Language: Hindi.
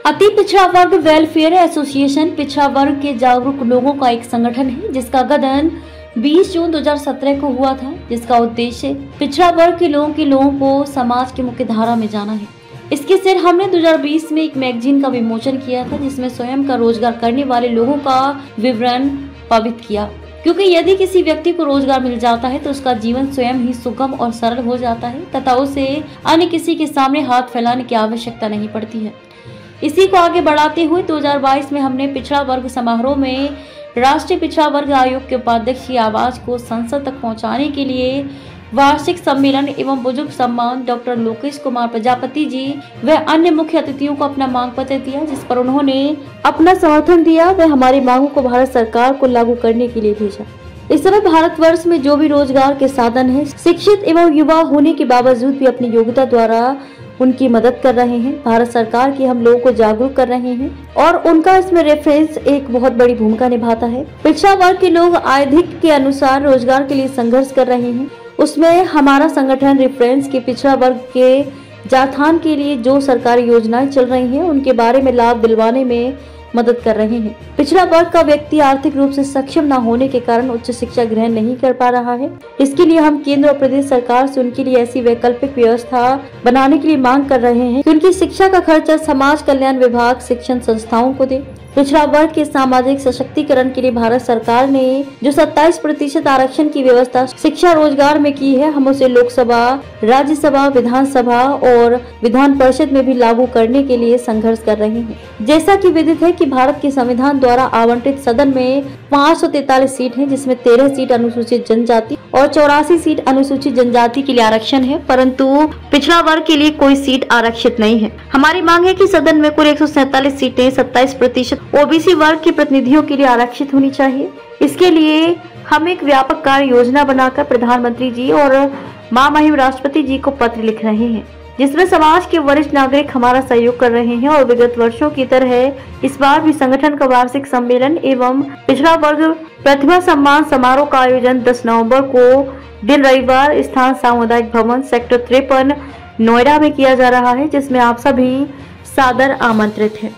अति पिछड़ा वर्ग वेलफेयर एसोसिएशन पिछड़ा वर्ग के जागरूक लोगों का एक संगठन है जिसका गठन 20 जून 2017 को हुआ था, जिसका उद्देश्य पिछड़ा वर्ग के लोगों को समाज की मुख्य धारा में जाना है। इसके सिर हमने 2020 में एक मैगजीन का विमोचन किया था जिसमें स्वयं का रोजगार करने वाले लोगों का विवरण पब्लिश किया, क्योंकि यदि किसी व्यक्ति को रोजगार मिल जाता है तो उसका जीवन स्वयं ही सुगम और सरल हो जाता है तथा उसे अन्य किसी के सामने हाथ फैलाने की आवश्यकता नहीं पड़ती है। इसी को आगे बढ़ाते हुए 2022 में हमने पिछड़ा वर्ग समारोह में राष्ट्रीय पिछड़ा वर्ग आयोग के उपाध्यक्ष की आवाज को संसद तक पहुंचाने के लिए वार्षिक सम्मेलन एवं बुजुर्ग सम्मान डॉक्टर लोकेश कुमार प्रजापति जी व अन्य मुख्य अतिथियों को अपना मांग पत्र दिया, जिस पर उन्होंने अपना समर्थन दिया व हमारी मांगों को भारत सरकार को लागू करने के लिए भेजा। इस समय भारतवर्ष में जो भी रोजगार के साधन है, शिक्षित एवं युवा होने के बावजूद भी अपनी योग्यता द्वारा उनकी मदद कर रहे हैं। भारत सरकार की हम लोगों को जागरूक कर रहे हैं और उनका इसमें रेफरेंस एक बहुत बड़ी भूमिका निभाता है। पिछड़ा वर्ग के लोग आर्थिक के अनुसार रोजगार के लिए संघर्ष कर रहे हैं, उसमें हमारा संगठन रेफरेंस के पिछड़ा वर्ग के जाथान के लिए जो सरकारी योजनाएं चल रही हैं उनके बारे में लाभ दिलवाने में मदद कर रहे हैं। पिछड़ा वर्ग का व्यक्ति आर्थिक रूप से सक्षम न होने के कारण उच्च शिक्षा ग्रहण नहीं कर पा रहा है। इसके लिए हम केंद्र और प्रदेश सरकार से उनके लिए ऐसी वैकल्पिक व्यवस्था बनाने के लिए मांग कर रहे हैं कि उनकी शिक्षा का खर्चा समाज कल्याण विभाग शिक्षण संस्थाओं को दे। पिछड़ा वर्ग के सामाजिक सशक्तिकरण के लिए भारत सरकार ने जो 27% आरक्षण की व्यवस्था शिक्षा रोजगार में की है, हम उसे लोकसभा, राज्यसभा, विधानसभा और विधान परिषद में भी लागू करने के लिए संघर्ष कर रहे हैं। जैसा कि विदित है कि भारत के संविधान द्वारा आवंटित सदन में 543 सीट है, जिसमें 13 सीट अनुसूचित जनजाति और 84 सीट अनुसूचित जनजाति के लिए आरक्षण है, परंतु पिछड़ा वर्ग के लिए कोई सीट आरक्षित नहीं है। हमारी मांग है कि सदन में कुल 147 सीटें 27% ओबीसी वर्ग के प्रतिनिधियों के लिए आरक्षित होनी चाहिए। इसके लिए हम एक व्यापक कार्य योजना बनाकर प्रधानमंत्री जी और महामहिम राष्ट्रपति जी को पत्र लिख रहे हैं, जिसमें समाज के वरिष्ठ नागरिक हमारा सहयोग कर रहे हैं और विगत वर्षों की तरह इस बार भी संगठन का वार्षिक सम्मेलन एवं पिछड़ा वर्ग प्रतिभा सम्मान समारोह का आयोजन 10 नवंबर को दिन रविवार स्थान सामुदायिक भवन सेक्टर 53 नोएडा में किया जा रहा है, जिसमें आप सभी सादर आमंत्रित हैं।